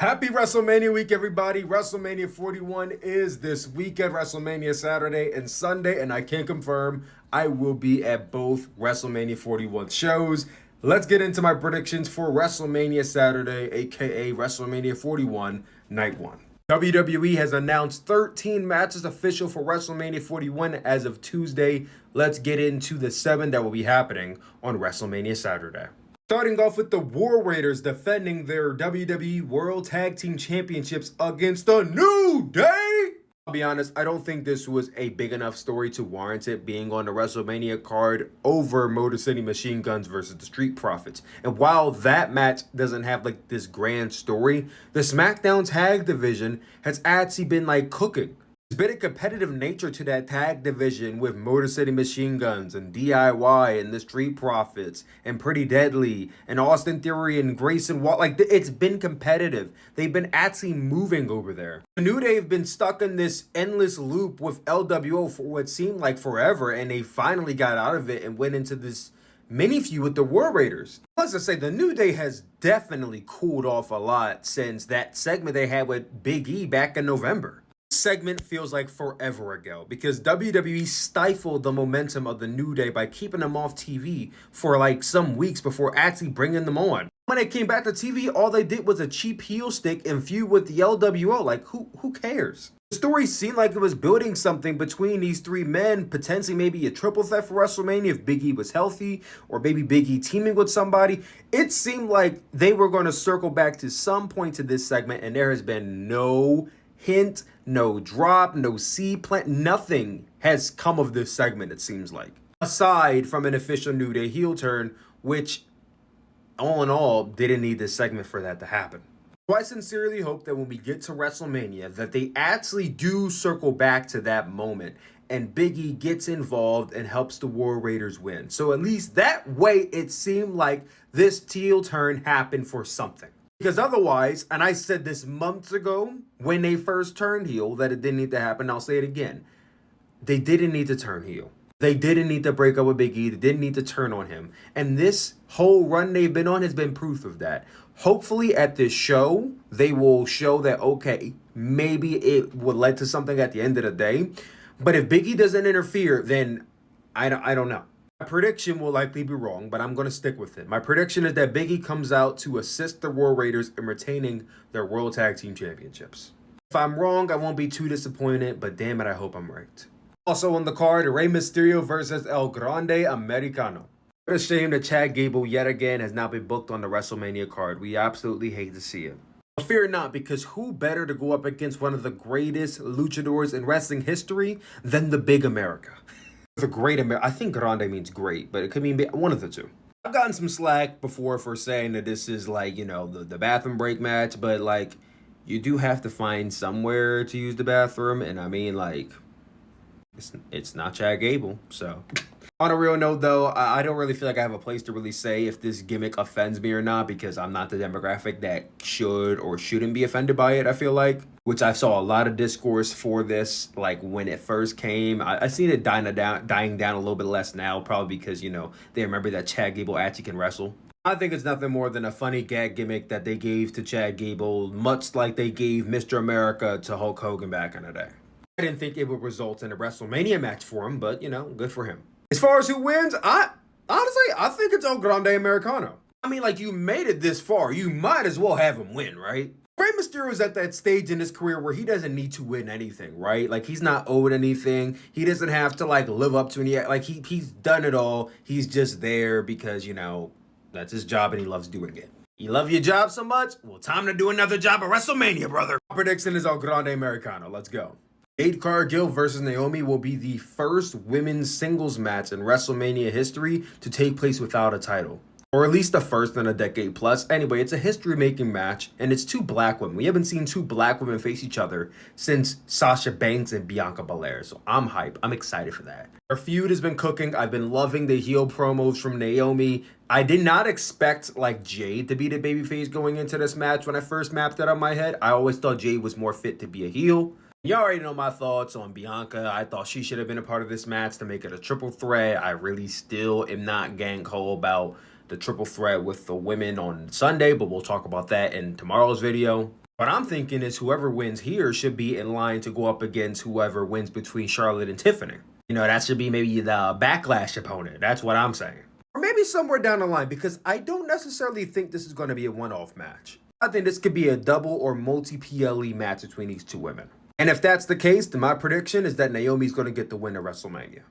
Happy WrestleMania week, everybody. WrestleMania 41 is this weekend, WrestleMania Saturday and Sunday, and I can confirm I will be at both WrestleMania 41 shows. Let's get into my predictions for WrestleMania Saturday, aka WrestleMania 41, Night 1. WWE has announced 13 matches official for WrestleMania 41 as of Tuesday. Let's get into the 7 that will be happening on WrestleMania Saturday. Starting off with the War Raiders defending their WWE World Tag Team Championships against the New Day. I'll be honest, I don't think this was a big enough story to warrant it being on the WrestleMania card over Motor City Machine Guns versus the Street Profits. And while that match doesn't have like this grand story, the SmackDown Tag Division has actually been like cooking. There's been a competitive nature to that tag division with Motor City Machine Guns and DIY and the Street Profits and Pretty Deadly and Austin Theory and Grayson Waller. Like, it's been competitive. They've been actually moving over there. The New Day have been stuck in this endless loop with LWO for what seemed like forever, and they finally got out of it and went into this mini feud with the War Raiders. Plus, I say the New Day has definitely cooled off a lot since that segment they had with Big E back in November. Segment feels like forever ago because WWE stifled the momentum of the New Day by keeping them off TV for like some weeks before actually bringing them on. When they came back to TV, all they did was a cheap heel stick and feud with the LWO. Like, who cares? The story seemed like it was building something between these three men, potentially maybe a triple threat for WrestleMania if Big E was healthy, or maybe Big E teaming with somebody. It seemed like they were going to circle back to some point to this segment, and there has been no hint, no drop, no seed plant, nothing has come of this segment, it seems like. Aside from an official New Day heel turn, which, all in all, didn't need this segment for that to happen. So I sincerely hope that when we get to WrestleMania, that they actually do circle back to that moment and Big E gets involved and helps the War Raiders win. So at least that way, it seemed like this heel turn happened for something. Because otherwise, and I said this months ago when they first turned heel that it didn't need to happen, I'll say it again. They didn't need to turn heel. They didn't need to break up with Big E. They didn't need to turn on him. And this whole run they've been on has been proof of that. Hopefully at this show, they will show that, okay, maybe it would lead to something at the end of the day. But if Big E doesn't interfere, then I don't know. My prediction will likely be wrong, but I'm going to stick with it. My prediction is that Big E comes out to assist the War Raiders in retaining their World Tag Team Championships. If I'm wrong, I won't be too disappointed, but damn it, I hope I'm right. Also on the card, Rey Mysterio versus El Grande Americano. What a shame that Chad Gable yet again has not been booked on the WrestleMania card. We absolutely hate to see it. But fear not, because who better to go up against one of the greatest luchadors in wrestling history than the Big America? The great America. I think Grande means great, but it could mean one of the two. I've gotten some slack before for saying that this is like, you know, the bathroom break match, but like, you do have to find somewhere to use the bathroom, and I mean, like, it's not Chad Gable, so. On a real note, though, I don't really feel like I have a place to really say if this gimmick offends me or not, because I'm not the demographic that should or shouldn't be offended by it, I feel like. Which I saw a lot of discourse for this, like, when it first came. I seen it dying down a little bit less now, probably because, you know, they remember that Chad Gable actually can wrestle. I think it's nothing more than a funny gag gimmick that they gave to Chad Gable, much like they gave Mr. America to Hulk Hogan back in the day. I didn't think it would result in a WrestleMania match for him, but, you know, good for him. As far as who wins, I think it's El Grande Americano. I mean, like, you made it this far. You might as well have him win, right? Rey Mysterio's at that stage in his career where he doesn't need to win anything, right? Like, he's not owed anything. He doesn't have to, like, live up to any, like, he's done it all. He's just there because, you know, that's his job and he loves doing it. You love your job so much? Well, time to do another job at WrestleMania, brother. My prediction is El Grande Americano. Let's go. Cargill versus Naomi will be the first women's singles match in WrestleMania history to take place without a title. Or at least the first in a decade plus. Anyway, it's a history-making match, and it's two black women. We haven't seen two black women face each other since Sasha Banks and Bianca Belair, so I'm hype. I'm excited for that. Our feud has been cooking. I've been loving the heel promos from Naomi. I did not expect, like, Jade to be the babyface going into this match when I first mapped it on my head. I always thought Jade was more fit to be a heel. You already know my thoughts on Bianca. I thought she should have been a part of this match to make it a triple threat. I really still am not gang-ho about the triple threat with the women on Sunday, but we'll talk about that in tomorrow's video. What I'm thinking is whoever wins here should be in line to go up against whoever wins between Charlotte and Tiffany. You know, that should be maybe the Backlash opponent. That's what I'm saying. Or maybe somewhere down the line, because I don't necessarily think this is going to be a one-off match. I think this could be a double or multi-PLE match between these two women. And if that's the case, then my prediction is that Naomi's going to get the win at WrestleMania.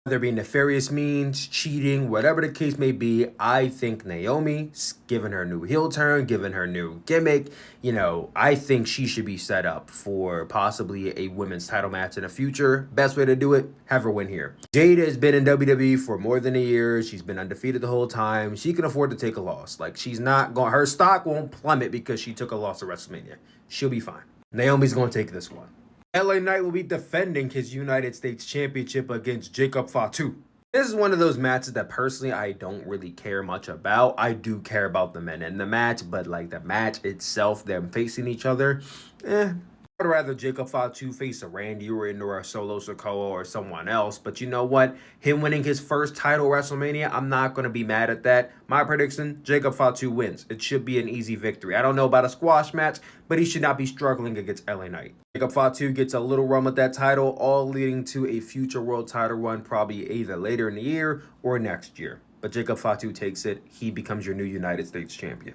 Whether it be nefarious means, cheating, whatever the case may be, I think Naomi, given her new heel turn, given her new gimmick, you know, I think she should be set up for possibly a women's title match in the future. Best way to do it, have her win here. Jade has been in WWE for more than a year. She's been undefeated the whole time. She can afford to take a loss. Like, she's not going, her stock won't plummet because she took a loss at WrestleMania. She'll be fine. Naomi's going to take this one. LA Knight will be defending his United States Championship against Jacob Fatu. This is one of those matches that personally I don't really care much about. I do care about the men in the match, but like the match itself, them facing each other, I'd rather Jacob Fatu face a Randy Orton or a Solo Sikoa or someone else. But you know what? Him winning his first title WrestleMania, I'm not going to be mad at that. My prediction, Jacob Fatu wins. It should be an easy victory. I don't know about a squash match, but he should not be struggling against LA Knight. Jacob Fatu gets a little run with that title, all leading to a future world title run probably either later in the year or next year. But Jacob Fatu takes it. He becomes your new United States champion.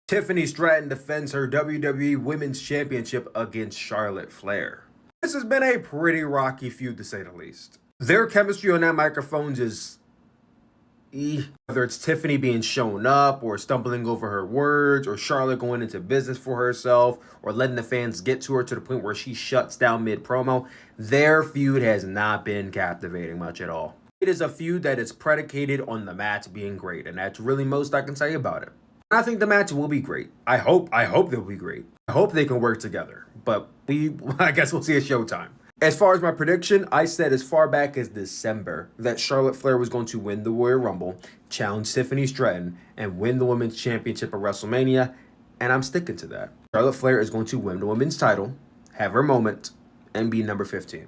Tiffany Stratton defends her WWE Women's Championship against Charlotte Flair. This has been a pretty rocky feud, to say the least. Their chemistry on that microphone is whether it's Tiffany being shown up or stumbling over her words, or Charlotte going into business for herself, or letting the fans get to her to the point where she shuts down mid-promo, their feud has not been captivating much at all. It is a feud that is predicated on the match being great, and that's really most I can say about it. I think the match will be great. I hope they'll be great. I hope they can work together. But I guess we'll see at Showtime. As far as my prediction, I said as far back as December that Charlotte Flair was going to win the Royal Rumble, challenge Tiffany Stratton, and win the Women's Championship at WrestleMania, and I'm sticking to that. Charlotte Flair is going to win the Women's title, have her moment, and be number 15.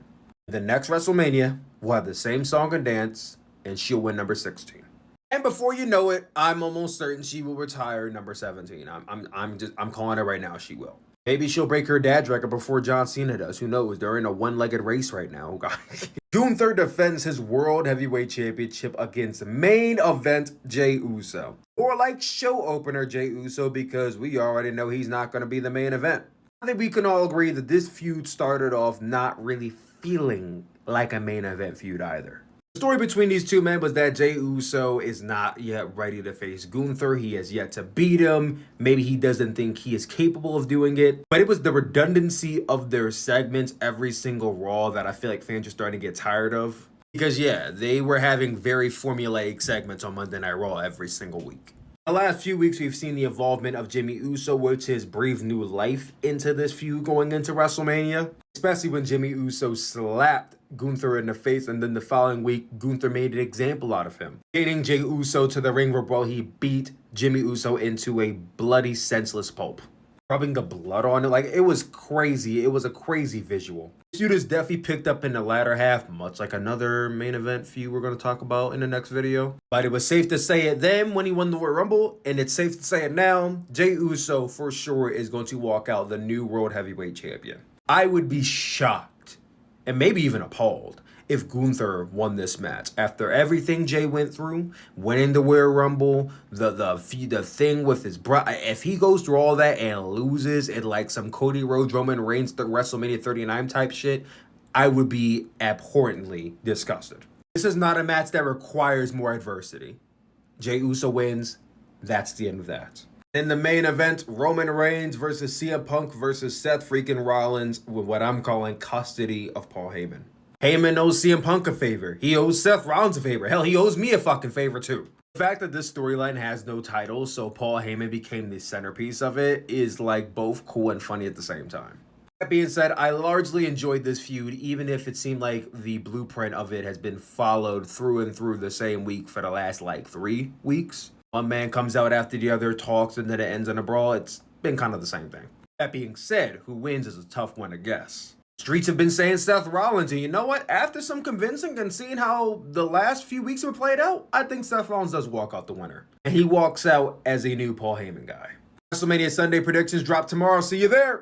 The next WrestleMania will have the same song and dance, and she'll win number 16. And before you know it, I'm almost certain she will retire number 17. I'm calling it right now. She will. Maybe she'll break her dad's record before John Cena does. Who knows? They're in a one-legged race right now, guys. Gunther defends his World Heavyweight Championship against main event Jey Uso. Or like show opener Jey Uso, because we already know he's not going to be the main event. I think we can all agree that this feud started off not really feeling like a main event feud either. The story between these two men was that Jey Uso is not yet ready to face Gunther. He has yet to beat him. Maybe he doesn't think he is capable of doing it. But it was the redundancy of their segments every single Raw that I feel like fans are starting to get tired of. Because yeah, they were having very formulaic segments on Monday Night Raw every single week. The last few weeks, we've seen the involvement of Jimmy Uso, which has breathed new life into this feud going into WrestleMania. Especially when Jimmy Uso slapped Gunther in the face, and then the following week, Gunther made an example out of him, getting Jey Uso to the ring where he beat Jimmy Uso into a bloody, senseless pulp, rubbing the blood on it. Like, it was crazy. It was a crazy visual. This feud is definitely picked up in the latter half, much like another main event feud we're going to talk about in the next video. But it was safe to say it then when he won the Royal Rumble, and it's safe to say it now. Jey Uso for sure is going to walk out the new World Heavyweight Champion. I would be shocked and maybe even appalled if Gunther won this match. After everything Jey went through, winning the Royal Rumble, the thing with his brother, if he goes through all that and loses in like some Cody Rhodes, Roman Reigns, WrestleMania 39 type shit, I would be abhorrently disgusted. This is not a match that requires more adversity. Jey Uso wins. That's the end of that. In the main event, Roman Reigns versus CM Punk versus Seth freaking Rollins with what I'm calling custody of Paul Heyman. Heyman owes CM Punk a favor. He owes Seth Rollins a favor. Hell, he owes me a fucking favor too. The fact that this storyline has no title, so Paul Heyman became the centerpiece of it, is like both cool and funny at the same time. That being said, I largely enjoyed this feud, even if it seemed like the blueprint of it has been followed through and through the same week for the last like 3 weeks. One man comes out after the other, talks, and then it ends in a brawl. It's been kind of the same thing. That being said, who wins is a tough one to guess. Streets have been saying Seth Rollins, and you know what? After some convincing and seeing how the last few weeks have played out, I think Seth Rollins does walk out the winner. And he walks out as a new Paul Heyman guy. WrestleMania Sunday predictions drop tomorrow. See you there.